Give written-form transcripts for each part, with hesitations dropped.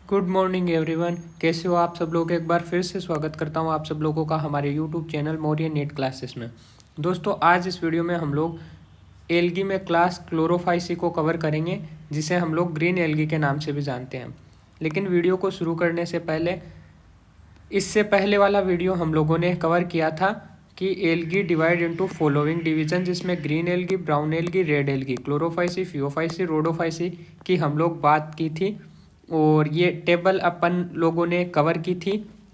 Good morning everyone. कैसे हो आप सब लोग। एक बार फिर से स्वागत करता हूं आप सब लोगों का हमारे YouTube channel Maurya net classes में। दोस्तों आज इस वीडियो में हम लोग एल्गी में क्लास क्लोरोफाइसी को कवर करेंगे, जिसे हम लोग ग्रीन एल्गी के नाम से भी जानते हैं। लेकिन वीडियो को शुरू करने से पहले, इससे पहले वाला वीडियो हम लोगों ने कवर किया था कि algae divide into following division, जिसमें green algae, brown algae, red algae, Chlorophyceae, Phaeophyceae, Rhodophyceae की हम लोग बात की थी। और ये टेबल अपन लोगों ने कवर की थी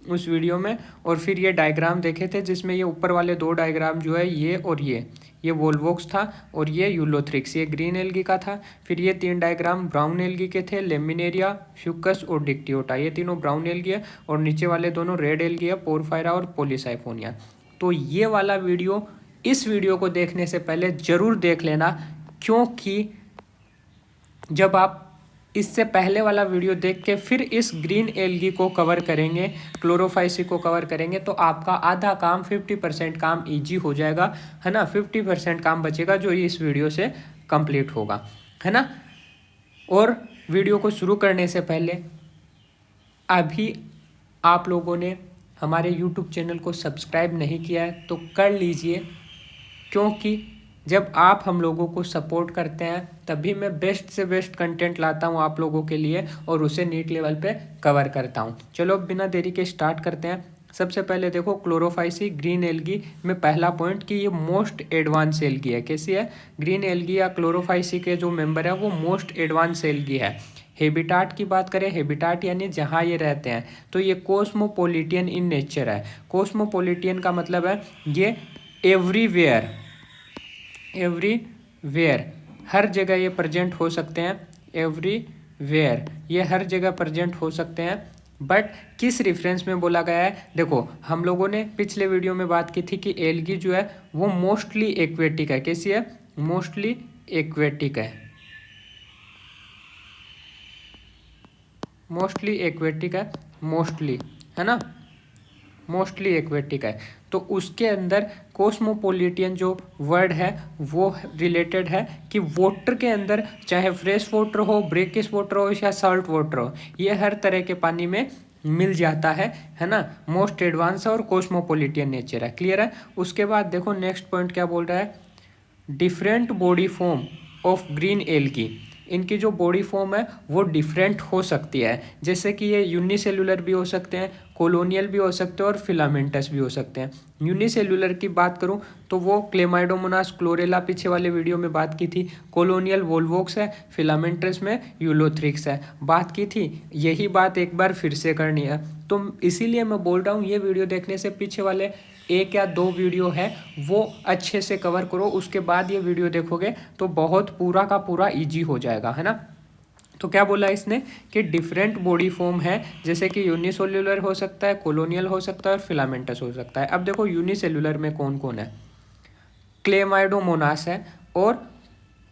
उस वीडियो में। और फिर ये डायग्राम देखे थे, जिसमें ये ऊपर वाले दो डायग्राम जो है ये और ये वोल्वोक्स था और ये यूलोथ्रिक्स, ये ग्रीन एल्गी का था। फिर ये तीन डायग्राम ब्राउन एल्गी के थे, लेमिनेरिया, फ्यूकस और डिक्टियोटा, ये तीनों ब्राउन एल्गी है। और नीचे वाले दोनों रेड एल्गी है, पोरफायरा और पॉलीसाइफोनिया। तो ये वाला वीडियो, इस वीडियो को देखने से पहले ज़रूर देख लेना, क्योंकि जब आप इससे पहले वाला वीडियो देख के फिर इस ग्रीन एल्गी को कवर करेंगे, क्लोरोफाइसी को कवर करेंगे, तो आपका आधा काम 50% काम इजी हो जाएगा, है ना। 50% काम बचेगा जो इस वीडियो से कंप्लीट होगा, है ना। और वीडियो को शुरू करने से पहले अभी आप लोगों ने हमारे YouTube चैनल को सब्सक्राइब नहीं किया है तो कर लीजिए, क्योंकि जब आप हम लोगों को सपोर्ट करते हैं तभी मैं बेस्ट से बेस्ट कंटेंट लाता हूं आप लोगों के लिए और उसे नीट लेवल पे कवर करता हूं। चलो अब बिना देरी के स्टार्ट करते हैं। सबसे पहले देखो क्लोरोफाइसी ग्रीन एल्गी में पहला पॉइंट कि ये मोस्ट एडवांस एल्गी है। कैसी है? ग्रीन एल्गी या क्लोरोफाइसी के जो मेंबर है वो मोस्ट एडवांस एल्गी है। हेबिटाट की बात करें, हेबिटाट यानी जहाँ ये रहते हैं, तो ये कोस्मोपोलिटियन इन नेचर है। कोस्मोपोलिटियन का मतलब है ये एवरीवेयर हर जगह ये प्रेजेंट हो सकते हैं। एवरीवेयर ये हर जगह प्रेजेंट हो सकते हैं। बट किस रेफरेंस में बोला गया है? देखो हम लोगों ने पिछले वीडियो में बात की थी कि एल्गी जो है वो मोस्टली एक्वेटिक है। कैसी है? मोस्टली एक्वेटिक है। मोस्टली एक्वेटिक है, मोस्टली, है ना, मोस्टली एक्वेटिक है। तो उसके अंदर कोस्मोपोलिटियन जो वर्ड है वो रिलेटेड है कि वाटर के अंदर, चाहे फ्रेश वाटर हो, ब्रेकिश वाटर हो या सॉल्ट वाटर हो, ये हर तरह के पानी में मिल जाता है ना। मोस्ट एडवांस और कोस्मोपोलिटियन नेचर है। क्लियर है? उसके बाद देखो नेक्स्ट पॉइंट क्या बोल रहा है, different body form of green algae. इनकी जो बॉडी फॉर्म है वो डिफरेंट हो सकती है, जैसे कि ये यूनिसेलुलर भी हो सकते हैं, कॉलोनियल भी हो सकते हैं और फिलामेंटस भी हो सकते हैं। यूनिसेलुलर की बात करूं तो वो क्लेमाइडोमोनास, क्लोरेला पीछे वाले वीडियो में बात की थी, कॉलोनियल वोल्वोक्स है, फिलामेंटस में यूलोथ्रिक्स है, बात की थी। यही बात एक बार फिर से करनी है, तो इसीलिए मैं बोल रहा हूँ ये वीडियो देखने से पीछे वाले एक या दो वीडियो है वो अच्छे से कवर करो, उसके बाद ये वीडियो देखोगे तो बहुत पूरा का पूरा इजी हो जाएगा, है ना। तो क्या बोला इसने कि डिफरेंट बॉडी फॉर्म है, जैसे कि यूनिसेल्युलर हो सकता है, कॉलोनियल हो सकता है और फिलामेंटस हो सकता है। अब देखो यूनिसेल्युलर में कौन कौन है, क्लेमाइडोमोनास है और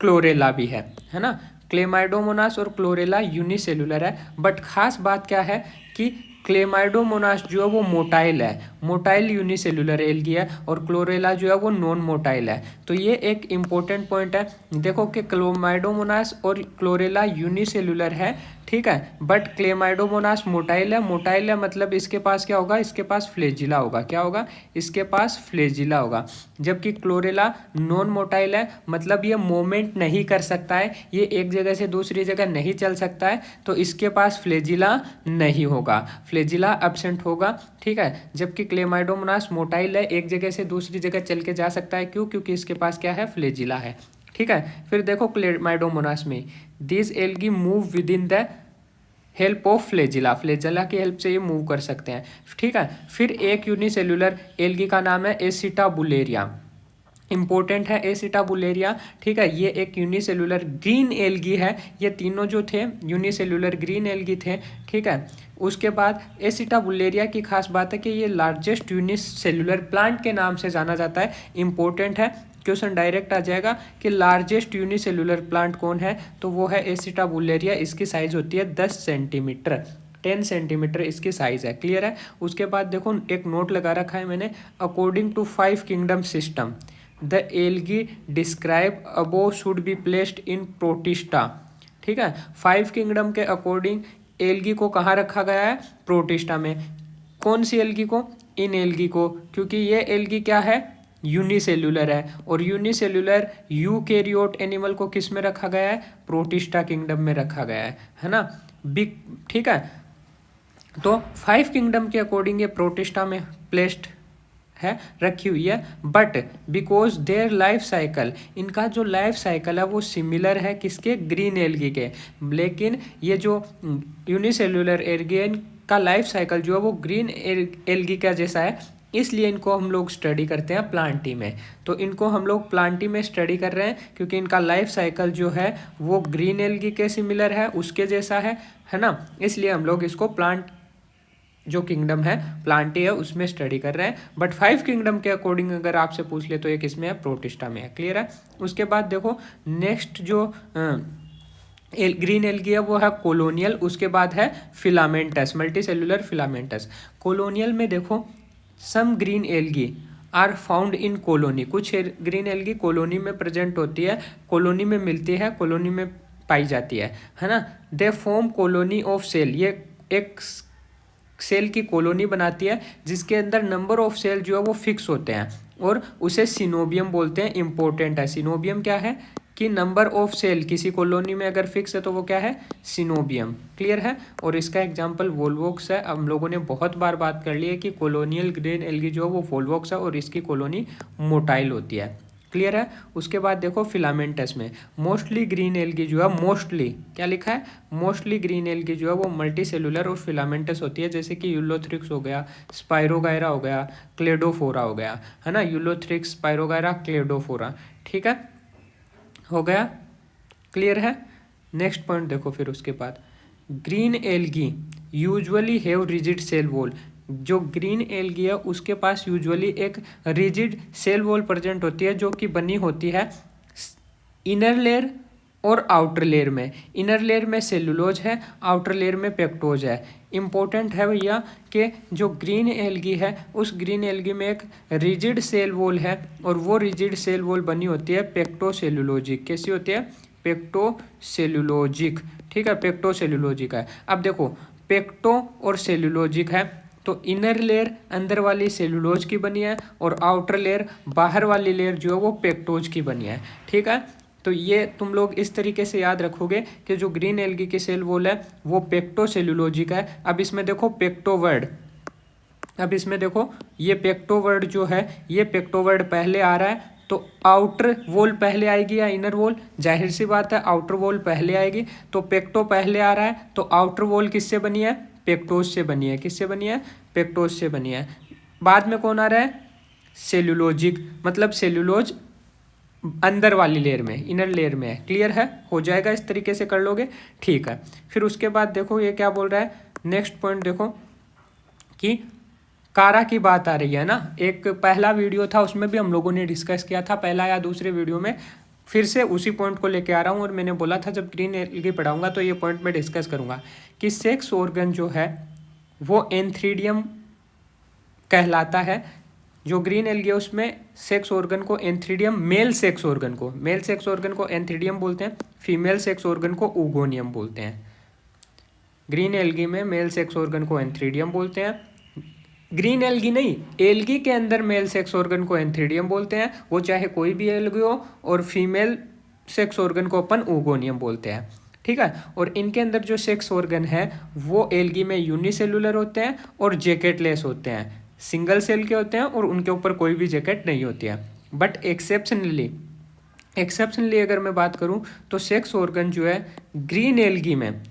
क्लोरेला भी है ना। क्लेमाइडोमोनास और क्लोरेला यूनिसेल्युलर है, बट खास बात क्या है कि क्लेमाइडोमोनास जो है वो मोटाइल है, मोटाइल यूनिसेल्युलर एल्गी है, और क्लोरेला जो है वो नॉन मोटाइल है। तो ये एक इम्पोर्टेंट पॉइंट है। देखो कि क्लेमाइडोमोनास और क्लोरेला यूनिसेल्युलर है, ठीक है, बट क्लेमाइडोमोनास मोटाइल है। मोटाइल है मतलब इसके पास क्या होगा, इसके पास फ्लैजिला होगा। क्या होगा? इसके पास फ्लैजिला होगा। जबकि क्लोरेला नॉन मोटाइल है, मतलब ये मूवमेंट नहीं कर सकता है, ये एक जगह से दूसरी जगह नहीं चल सकता है, तो इसके पास फ्लैजिला नहीं होगा, फ्लैजिला एब्सेंट होगा, ठीक है। जबकि क्लेमाइडोमोनास मोटाइल है, एक जगह से दूसरी जगह चल के जा सकता है। क्यों? क्योंकि इसके पास क्या है, फ्लैजिला है, ठीक है। फिर देखो क्लेमाइडोमोनास में this algae move with in the help of flagella, flagella की हेल्प से ये मूव कर सकते हैं, ठीक है। फिर एक यूनिसेल्युलर एल्गी का नाम है एसिटाबुलेरिया, इंपॉर्टेंट है एसिटाबुलेरिया, ठीक है। ये एक यूनिसेल्युलर ग्रीन एल्गी है। ये तीनों जो थे यूनिसेल्युलर ग्रीन एल्गी थे, ठीक है। उसके बाद एसिटाबुलेरिया की खास बात है कि ये लार्जेस्ट यूनिसेल्युलर प्लांट के नाम से जाना जाता है। इंपॉर्टेंट है, क्वेश्चन डायरेक्ट आ जाएगा कि लार्जेस्ट यूनिसेल्युलर प्लांट कौन है, तो वो है एसिटाबुलेरिया। इसकी साइज होती है 10 सेंटीमीटर, 10 सेंटीमीटर इसकी साइज है। क्लियर है? उसके बाद देखो एक नोट लगा रखा है मैंने, according to 5 kingdom system the algae describe above should be placed in protista, ठीक है। 5 किंगडम के अकॉर्डिंग एल्गी को कहाँ रखा गया है? प्रोटिस्टा में। कौन सी एल्गी को? इन एल्गी को, क्योंकि ये एल्गी क्या है? यूनिसेल्युलर है, और यूनिसेल्युलर यूकैरियोट एनिमल को किस में रखा गया है? प्रोटिस्टा किंगडम में रखा गया है ना। बिग, ठीक है। तो 5 किंगडम के अकॉर्डिंग ये प्रोटिस्टा में प्लेस्ड है, रखी हुई है। But because their life cycle, इनका जो लाइफ साइकिल है वो सिमिलर है किसके? ग्रीन एल्गी के। लेकिन ये जो यूनिसेल्युलर एल्गी का लाइफ साइकिल जो है वो ग्रीन एल्गी का जैसा है, इसलिए इनको हम लोग स्टडी करते हैं प्लांटी में। तो इनको हम लोग प्लांटी में स्टडी कर रहे हैं क्योंकि इनका लाइफ साइकिल जो है वो ग्रीन एल्गी के सिमिलर है, उसके जैसा है ना। इसलिए हम लोग इसको प्लांट जो किंगडम है प्लांटी है उसमें स्टडी कर रहे हैं। बट 5 किंगडम के अकॉर्डिंग अगर आपसे पूछ ले तो ये किसमें है? प्रोटिस्टा में है। क्लियर है। उसके बाद देखो नेक्स्ट जो ग्रीन एल्गी है वो है कोलोनियल, उसके बाद है फिलामेंटस, मल्टीसेल्युलर फिलामेंटस। कोलोनियल में देखो some green algae are found in colony, कुछ ग्रीन एल्गी कॉलोनी में प्रेजेंट होती है, कॉलोनी में मिलती है, कॉलोनी में पाई जाती है ना। They form colony of cell, ये एक सेल की कॉलोनी बनाती है जिसके अंदर नंबर ऑफ सेल जो है वो फिक्स होते हैं, और उसे सिनोबियम बोलते हैं। इंपॉर्टेंट है, सिनोबियम क्या है? कि नंबर ऑफ सेल किसी कॉलोनी में अगर फिक्स है तो वो क्या है? सिनोबियम। क्लियर है। और इसका एग्जांपल वोल्वोक्स है। हम लोगों ने बहुत बार बात कर ली है कि कॉलोनियल ग्रीन एल्गी जो है वो वोल्वोक्स है और इसकी कॉलोनी मोटाइल होती है। क्लियर है। उसके बाद देखो फिलामेंटस में मोस्टली ग्रीन एल्गी जो है, मोस्टली क्या लिखा है? मोस्टली ग्रीन एल्गी जो है वो मल्टी सेलुलर और फिलामेंटस होती है, जैसे कि यूलोथ्रिक्स हो गया, स्पाइरोगायरा हो गया, क्लेडोफोरा हो गया, है ना। Ulothrix, spirogyra, Cladophora. ठीक है, हो गया। क्लियर है। नेक्स्ट पॉइंट देखो फिर उसके बाद, green algae usually have rigid cell wall. जो ग्रीन एल्गी है उसके पास यूजुअली एक रिजिड सेल वॉल प्रेजेंट होती है जो कि बनी होती है इनर लेयर और आउटर लेयर में। इनर लेयर में सेलुलोज है, आउटर लेयर में पेक्टोज है। इंपॉर्टेंट है भैया कि जो ग्रीन एल्गी है उस ग्रीन एल्गी में एक रिजिड सेल वॉल है, और वो रिजिड सेल वॉल बनी होती है पेक्टोसेलुलोजिक। कैसी होती है? पेक्टोसेलुलोजिक। ठीक है, पेक्टोसेलुलोजिक है। अब देखो पेक्टो और सेलुलोजिक है तो इनर लेयर अंदर वाली सेलुलोज की बनी है और आउटर लेयर बाहर वाली लेयर जो है वो पेक्टोज की बनी है। ठीक है, तो ये तुम लोग इस तरीके से याद रखोगे कि जो ग्रीन एल्गी की सेल वॉल है वो पेक्टोसेलुलोजिक है। अब इसमें देखो पेक्टोवर्ड, अब इसमें देखो ये पेक्टोवर्ड जो है ये पेक्टोवर्ड पहले आ रहा है, तो आउटर वॉल पहले आएगी या इनर वॉल? जाहिर सी बात है आउटर वॉल पहले आएगी। तो पेक्टो पहले आ रहा है तो आउटर वॉल किससे बनी है? पेक्टोज से बनी है। किससे बनी है? पेक्टोज से बनी है। बाद में कौन आ रहा है? सेलुलोजिक, मतलब सेलुलोज अंदर वाली लेयर में, इनर लेयर में है। क्लियर है, हो जाएगा, इस तरीके से कर लोगे। ठीक है, फिर उसके बाद देखो ये क्या बोल रहा है, नेक्स्ट पॉइंट देखो कि कारा की बात आ रही है ना। एक पहला वीडियो था उसमें भी हम लोगों ने डिस्कस किया था, पहला या दूसरे वीडियो में। फिर से उसी पॉइंट को लेके आ रहा हूँ, और मैंने बोला था जब ग्रीन एल्गी पढ़ाऊंगा तो ये पॉइंट मैं डिस्कस करूंगा कि सेक्स ऑर्गन जो है वो एंथ्रीडियम कहलाता है। जो ग्रीन एल्गी है उसमें सेक्स ऑर्गन को एंथ्रीडियम, मेल सेक्स ऑर्गन को एंथ्रीडियम बोलते हैं, फीमेल सेक्स ऑर्गन को ऊगोनियम बोलते हैं। ग्रीन एल्गी में मेल सेक्स ऑर्गन को एंथ्रीडियम बोलते हैं। ग्रीन एल्गी नहीं, एल्गी के अंदर मेल सेक्स ऑर्गन को एंथ्रीडियम बोलते हैं, वो चाहे कोई भी एल्गी हो, और फीमेल सेक्स ऑर्गन को अपन ऊगोनियम बोलते हैं। ठीक है, और इनके अंदर जो सेक्स ऑर्गन है वो एल्गी में यूनिसेलुलर होते हैं और जैकेटलेस होते हैं, सिंगल सेल के होते हैं और उनके ऊपर कोई भी जैकेट नहीं होती है। बट एक्सेप्शनली अगर मैं बात करूं तो सेक्स ऑर्गन जो है ग्रीन एल्गी में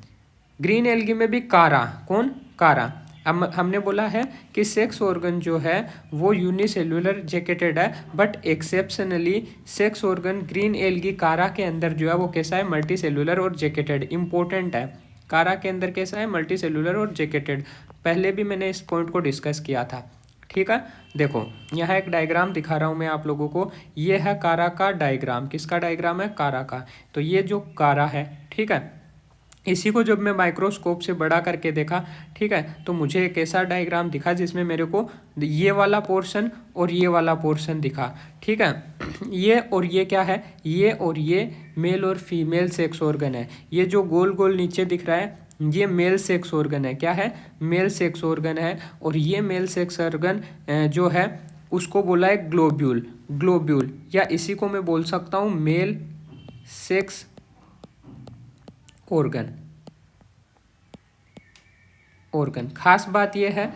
भी कारा, कौन? कारा। अब हमने बोला है कि सेक्स ऑर्गन जो है वो यूनिसेल्युलर जैकेटेड है, but exceptionally sex organ green algae कारा के अंदर जो है वो कैसा है? मल्टी सेल्युलर और जैकेटेड। इंपॉर्टेंट है, कारा के अंदर कैसा है? मल्टी सेल्युलर और जैकेटेड। पहले भी मैंने इस पॉइंट को डिस्कस किया था। ठीक है, देखो यहाँ एक डायग्राम दिखा रहा हूँ मैं आप लोगों को, ये है कारा का डायग्राम। किसका डायग्राम है? कारा का। तो ये जो कारा है, ठीक है, इसी को जब मैं माइक्रोस्कोप से बड़ा करके देखा, ठीक है, तो मुझे एक ऐसा डायग्राम दिखा जिसमें मेरे को ये वाला पोर्शन और ये वाला पोर्शन दिखा। ठीक है, ये और ये क्या है? ये और ये मेल और फीमेल सेक्स ऑर्गन है। ये जो गोल गोल नीचे दिख रहा है ये मेल सेक्स ऑर्गन है। क्या है? मेल सेक्स ऑर्गन है। और ये मेल सेक्स ऑर्गन जो है उसको बोला है ग्लोब्यूल। ग्लोब्यूल, या इसी को मैं बोल सकता हूँ मेल सेक्स ऑर्गन। ऑर्गन खास बात यह है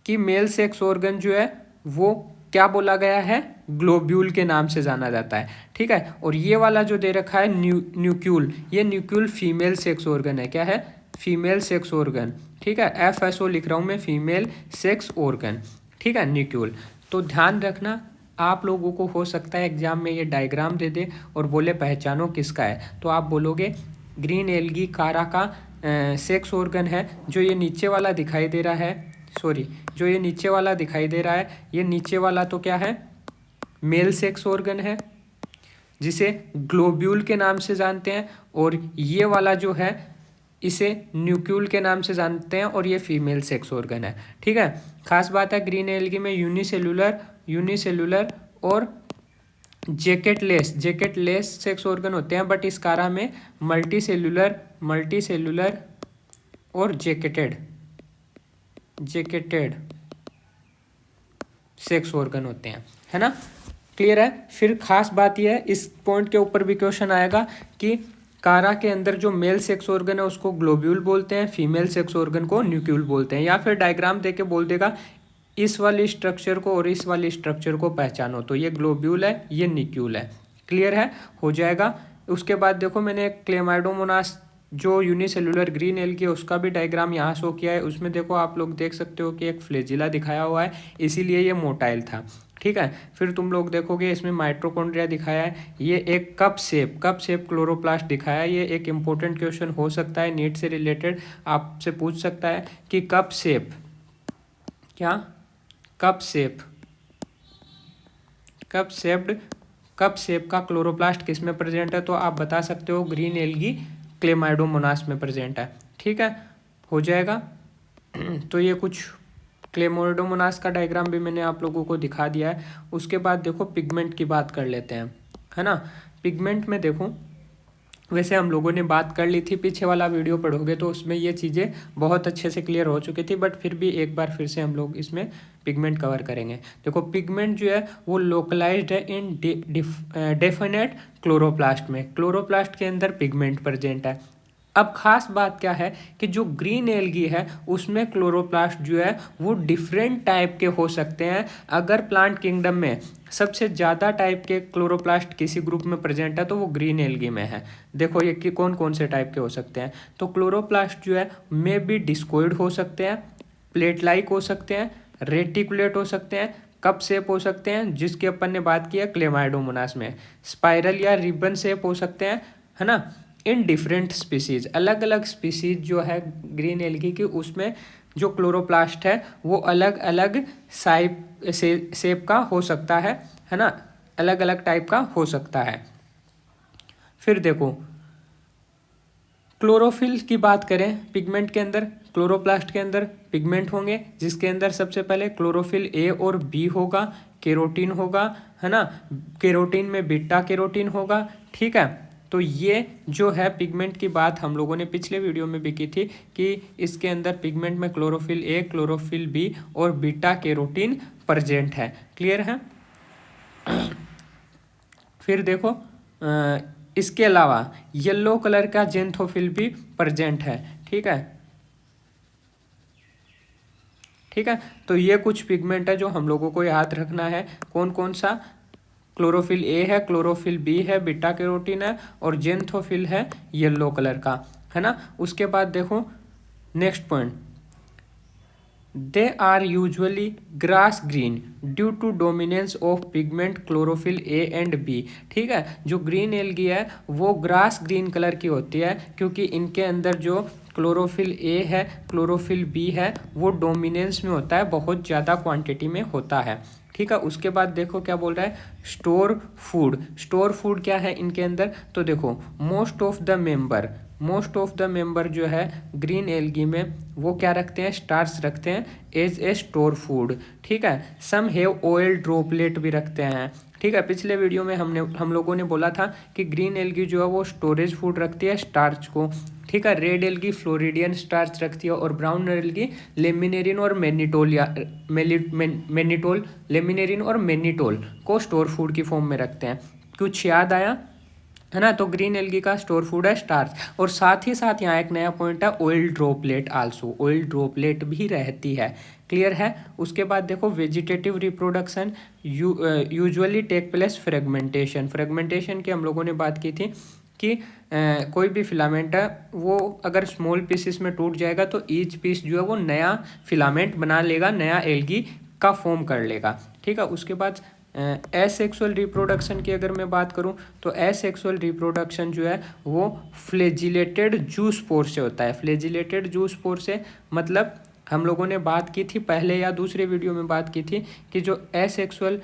कि मेल सेक्स ऑर्गन जो है वो क्या बोला गया है? ग्लोब्यूल के नाम से जाना जाता है। ठीक है। और ये वाला जो दे रखा है न्यूक्यूल, ये न्यूक्यूल फीमेल सेक्स ऑर्गन है। क्या है? Female sex organ. ठीक है, FSO लिख रहा हूँ मैं, फीमेल सेक्स ऑर्गन। ठीक है, न्यूक्यूल। तो ध्यान रखना, आप लोगों को हो सकता है एग्जाम में ये डायग्राम दे दे और बोले पहचानो किसका है, तो आप बोलोगे ग्रीन एल्गी कारा का सेक्स ऑर्गन है। जो ये नीचे वाला दिखाई दे रहा है, सॉरी, जो ये नीचे वाला दिखाई दे रहा है, ये नीचे वाला तो क्या है? मेल सेक्स ऑर्गन है, जिसे ग्लोब्यूल के नाम से जानते हैं। और ये वाला जो है इसे न्यूक्यूल के नाम से जानते हैं, और ये फीमेल सेक्स ऑर्गन है। ठीक है। खास बात है ग्रीन एल्गी में यूनिसेलुलर और जैकेटलेस सेक्स ऑर्गन होते हैं, बट इस कारा में मल्टीसेलुलर और जैकेटेड सेक्स ऑर्गन होते हैं, है ना? क्लियर है? फिर खास बात यह है, इस पॉइंट के ऊपर भी क्वेश्चन आएगा कि कारा के अंदर जो मेल सेक्स ऑर्गन है उसको ग्लोब्यूल बोलते हैं, फीमेल सेक्स ऑर्गन को न्यूक्यूल बोलते हैं। या फिर डायग्राम देके बोल देगा इस वाली स्ट्रक्चर को और इस वाली स्ट्रक्चर को पहचानो, तो ये ग्लोब्यूल है, ये न्यूक्यूल है। क्लियर है? हो जाएगा। उसके बाद देखो मैंने क्लेमाइडोमोनास जो यूनिसेलुलर ग्रीन एल्गी है उसका भी डायग्राम यहाँ शो किया है। उसमें देखो आप लोग देख सकते हो कि एक फ्लैजिला दिखाया हुआ है, इसीलिए ये मोटाइल था। ठीक है। फिर तुम लोग देखोगे इसमें माइटोकॉन्ड्रिया दिखाया है, ये एक कप शेप क्लोरोप्लास्ट दिखाया है। ये एक इंपॉर्टेंट क्वेश्चन हो सकता है, नीट से रिलेटेड आपसे पूछ सकता है कि कप शेप का क्लोरोप्लास्ट किस में प्रेजेंट है? तो आप बता सकते हो ग्रीन एल्गी क्लेमाइडोमोनास में प्रेजेंट है। ठीक है, हो जाएगा। तो ये कुछ क्लेमाइडोमोनास का डायग्राम भी मैंने आप लोगों को दिखा दिया है। उसके बाद देखो पिगमेंट की बात कर लेते हैं, है ना? पिगमेंट में देखो, वैसे हम लोगों ने बात कर ली थी, पीछे वाला वीडियो पढ़ोगे तो उसमें ये चीज़ें बहुत अच्छे से क्लियर हो चुकी थी, बट फिर भी एक बार फिर से हम लोग इसमें पिगमेंट कवर करेंगे। देखो पिगमेंट जो है वो लोकलाइज्ड है इन डेफिनेट क्लोरोप्लास्ट में। क्लोरोप्लास्ट के अंदर पिगमेंट प्रेजेंट है। अब खास बात क्या है कि जो ग्रीन एल्गी है उसमें क्लोरोप्लास्ट जो है वो डिफरेंट टाइप के हो सकते हैं। अगर प्लांट किंगडम में सबसे ज़्यादा टाइप के क्लोरोप्लास्ट किसी ग्रुप में प्रेजेंट है तो वो ग्रीन एल्गी में है। देखो ये कि कौन कौन से टाइप के हो सकते हैं। तो क्लोरोप्लास्ट जो है मे बी डिस्कोइड हो सकते हैं, प्लेट लाइक हो सकते हैं, रेटिकुलेट हो सकते हैं, कप शेप हो सकते हैं, जिसकी अपन ने बात की है क्लेमाइडोमोनास में, स्पाइरल या रिबन शेप हो सकते हैं, है ना? इन डिफरेंट स्पीसीज, अलग अलग स्पीसीज जो है ग्रीन एल्गी की, उसमें जो क्लोरोप्लास्ट है वो अलग अलग शेप का हो सकता है ना? अलग अलग टाइप का हो सकता है। फिर देखो क्लोरोफिल की बात करें, पिगमेंट के अंदर, क्लोरोप्लास्ट के अंदर पिगमेंट होंगे, जिसके अंदर सबसे पहले क्लोरोफिल ए और बी होगा, केरोटीन होगा, है ना? केरोटीन में बीटा केरोटीन होगा। ठीक है। तो ये जो है पिगमेंट की बात हम लोगों ने पिछले वीडियो में भी की थी कि इसके अंदर पिगमेंट में क्लोरोफिल ए, क्लोरोफिल बी और बीटा केरोटीन प्रेजेंट है। क्लियर है? फिर देखो इसके अलावा येलो कलर का जेंथोफिल भी प्रेजेंट है। ठीक है। ठीक है, तो ये कुछ पिगमेंट है जो हम लोगों को याद रखना है। कौन कौन सा? क्लोरोफिल ए है, क्लोरोफिल बी है, बीटा कैरोटीन है और जेंथोफिल है येलो कलर का, है ना? उसके बाद देखो next point, they are usually grass green due to dominance of pigment chlorophyll A and B. ठीक है, जो ग्रीन एल्गी है वो ग्रास ग्रीन कलर की होती है क्योंकि इनके अंदर जो क्लोरोफिल ए है, क्लोरोफिल बी है, वो डोमिनेंस में होता है, बहुत ज़्यादा क्वांटिटी में होता है। ठीक है। उसके बाद देखो क्या बोल रहा है, स्टोर फूड क्या है इनके अंदर? तो देखो मोस्ट ऑफ द मेंबर जो है ग्रीन एल्गी में वो क्या रखते हैं? स्टार्च रखते हैं एज ए स्टोर फूड। ठीक है। सम हैव ऑयल ड्रॉपलेट भी रखते हैं। ठीक है, पिछले वीडियो में हम लोगों ने बोला था कि ग्रीन एल्गी जो है वो स्टोरेज फूड रखती है स्टार्च को, ठीक है। रेड एल्गी फ्लोरिडियन स्टार्च रखती है और ब्राउन एल्गी लेमिनेरिन और मैनिटोल लेमिनेरिन और मैनिटोल को स्टोर फूड की फॉर्म में रखते हैं। कुछ याद आया है ना? तो ग्रीन एल्गी का स्टोर फूड है स्टार्च। और साथ ही साथ यहाँ एक नया पॉइंट है, oil droplet also, oil droplet भी रहती है। क्लियर है? उसके बाद देखो vegetative reproduction usually take place fragmentation. Fragmentation की हम लोगों ने बात की थी कि कोई भी फिलामेंट है वो अगर स्मॉल पीसेस में टूट जाएगा तो ईच पीस जो है वो नया फिलामेंट बना लेगा, नया एल्गी का फॉर्म कर लेगा, ठीक है। उसके बाद एसेक्सुअल रिप्रोडक्शन की अगर मैं बात करूं तो एसेक्सुअल रिप्रोडक्शन जो है वो फ्लैजिलेटेड जूस पोर से होता है। फ्लैजिलेटेड जूस पोर से मतलब हम लोगों ने बात की थी पहले या दूसरे वीडियो में बात की थी कि जो एसेक्सुअल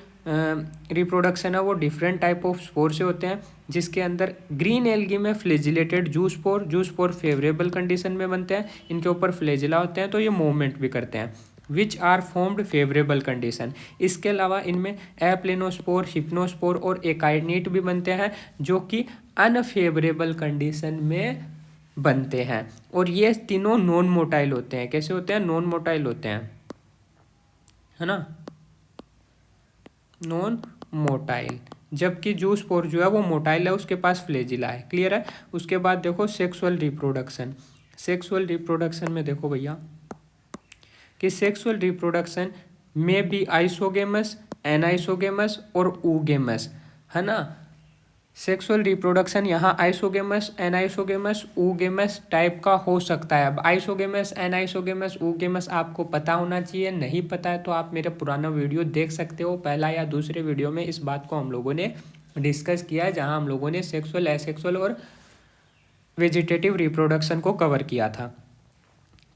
रिप्रोडक्शन है वो डिफरेंट टाइप ऑफ स्पोर से होते हैं, जिसके अंदर ग्रीन एल्गी में फ्लैजिलेटेड जूस पोर फेवरेबल कंडीशन में बनते हैं, इनके ऊपर फ्लैजिला होते हैं तो ये मूवमेंट भी करते हैं, which are formed favourable condition. इसके अलावा इनमें एप्लेनोस्पोर, हिप्नोस्पोर और एकाइनेट भी बनते हैं जो कि अनफेवरेबल कंडीशन में बनते हैं। और ये तीनों नॉन मोटाइल होते हैं। कैसे होते हैं? नॉन मोटाइल होते हैं, है ना, नॉन मोटाइल। जबकि जूस पोर जो है वो मोटाइल है, उसके पास फ्लैजिला है। क्लियर है? उसके बाद देखो सेक्सुअल रिप्रोडक्शन। सेक्सुअल रिप्रोडक्शन में देखो भैया कि सेक्सुअल रिप्रोडक्शन में भी आइसोगेमस, एनाइसोगेमस और ऊगेमस, है ना। सेक्सुअल रिप्रोडक्शन यहाँ आइसोगेमस, एनाइसोगेमस, ऊगेमस टाइप का हो सकता है। अब आइसोगेमस, एनाइसोगेमस, ऊगेमस आपको पता होना चाहिए। नहीं पता है तो आप मेरा पुराना वीडियो देख सकते हो, पहला या दूसरे वीडियो में इस बात को हम लोगों ने डिस्कस किया है, जहाँ हम लोगों ने सेक्सुअल, एसेक्सुअल और वेजिटेटिव रिप्रोडक्शन को कवर किया था,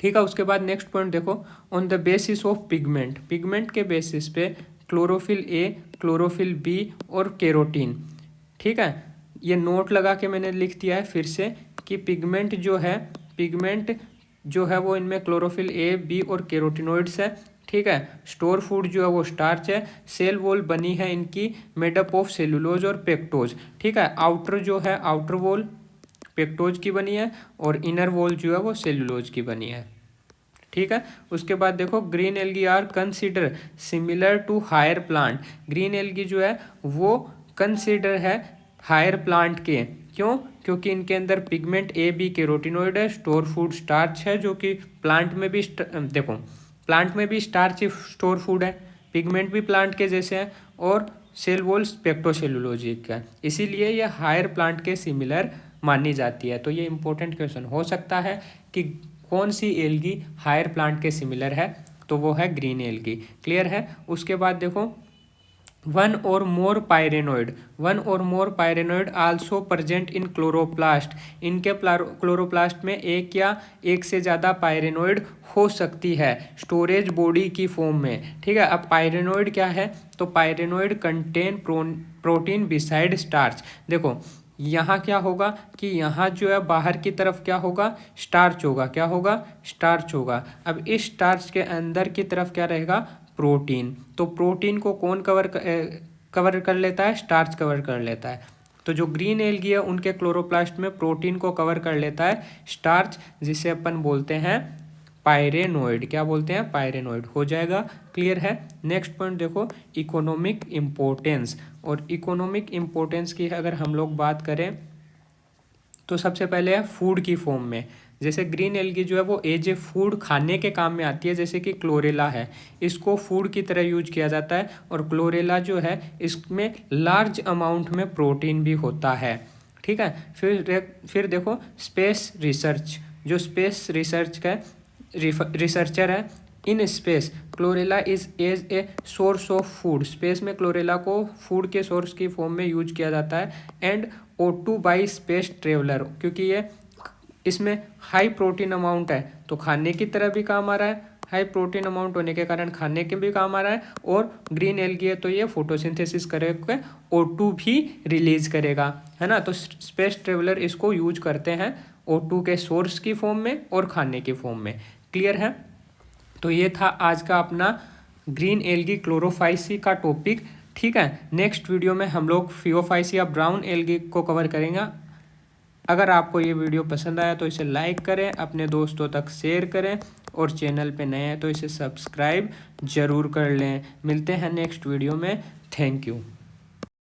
ठीक है। उसके बाद नेक्स्ट पॉइंट देखो, on the basis of pigment. Pigment के बेसिस पे क्लोरोफिल ए, क्लोरोफिल बी और केरोटीन, ठीक है। ये नोट लगा के मैंने लिख दिया है फिर से कि पिगमेंट जो है वो इनमें क्लोरोफिल ए, बी और केरोटिनोइड्स है, ठीक है। स्टोर फूड जो है वो स्टार्च है। सेल वॉल बनी है इनकी मेडअप ऑफ सेलुलोज और पेक्टोज, ठीक है। आउटर जो है आउटर वॉल पेक्टोज की बनी है और इनर वॉल जो है वो सेलुलोज की बनी है, ठीक है। उसके बाद देखो green algae are consider similar to higher plant. Green algae जो है वो कंसीडर है हायर प्लांट के, क्यों? क्योंकि इनके अंदर पिगमेंट ए, बी, कैरोटिनॉइड है, स्टोर फूड स्टार्च है, जो कि प्लांट में भी देखो प्लांट में भी स्टार्च स्टोर फूड है, पिगमेंट भी प्लांट के जैसे है और सेल वॉल पेक्टोसेलुलोजिक का, इसीलिए ये हायर प्लांट के सिमिलर मानी जाती है। तो ये इंपॉर्टेंट क्वेश्चन हो सकता है कि कौन सी एल्गी हायर प्लांट के सिमिलर है, तो वो है ग्रीन एल्गी। क्लियर है? उसके बाद देखो one or more pyrenoid also present in chloroplast. इनके क्लोरोप्लास्ट में एक या एक से ज़्यादा पायरेनोइड हो सकती है स्टोरेज बॉडी की फॉर्म में, ठीक है। अब पायरेनोइड क्या है? तो pyrenoid contain protein beside starch. देखो यहाँ क्या होगा कि यहाँ जो है बाहर की तरफ क्या होगा? स्टार्च होगा। क्या होगा? स्टार्च होगा। अब इस स्टार्च के अंदर की तरफ क्या रहेगा? प्रोटीन। तो प्रोटीन को कौन कवर कर लेता है? स्टार्च कवर कर लेता है। तो जो ग्रीन एल्गी है उनके क्लोरोप्लास्ट में प्रोटीन को कवर कर लेता है स्टार्च, जिसे अपन बोलते हैं पायरेनोइड। क्या बोलते हैं? पायरेनोइड हो जाएगा। क्लियर है? नेक्स्ट पॉइंट देखो इकोनॉमिक इम्पोर्टेंस। और इकोनॉमिक इम्पोर्टेंस की अगर हम लोग बात करें तो सबसे पहले है फूड की फॉर्म में। जैसे ग्रीन एल्गी जो है वो एज ए फूड खाने के काम में आती है, जैसे कि क्लोरेला है, इसको फूड की तरह यूज किया जाता है। और क्लोरेला जो है इसमें लार्ज अमाउंट में प्रोटीन भी होता है, ठीक है। फिर देखो स्पेस रिसर्च। जो स्पेस रिसर्च का रिसर्चर है, in space chlorella is as a source of food. Space में क्लोरेला को फूड के सोर्स की फॉर्म में यूज किया जाता है। And O2 by space traveller, क्योंकि ये इसमें हाई प्रोटीन अमाउंट है तो खाने की तरह भी काम आ रहा है, हाई प्रोटीन अमाउंट होने के कारण खाने के भी काम आ रहा है। और ग्रीन एल्गी है तो ये फोटोसिंथेसिस करके O2 भी रिलीज करेगा, है ना। तो स्पेस ट्रेवलर इसको यूज करते हैं O2 के सोर्स की फॉर्म में और खाने की फॉर्म में। क्लियर है? तो ये था आज का अपना ग्रीन एल्गी क्लोरोफाइसी का टॉपिक। ठीक है, नेक्स्ट वीडियो में हम लोग फियोफाइसिया ब्राउन एल्गी को कवर करेंगे। अगर आपको ये वीडियो पसंद आया तो इसे लाइक करें, अपने दोस्तों तक शेयर करें और चैनल पे नए हैं तो इसे सब्सक्राइब ज़रूर कर लें। मिलते हैं नेक्स्ट वीडियो में। Thank you.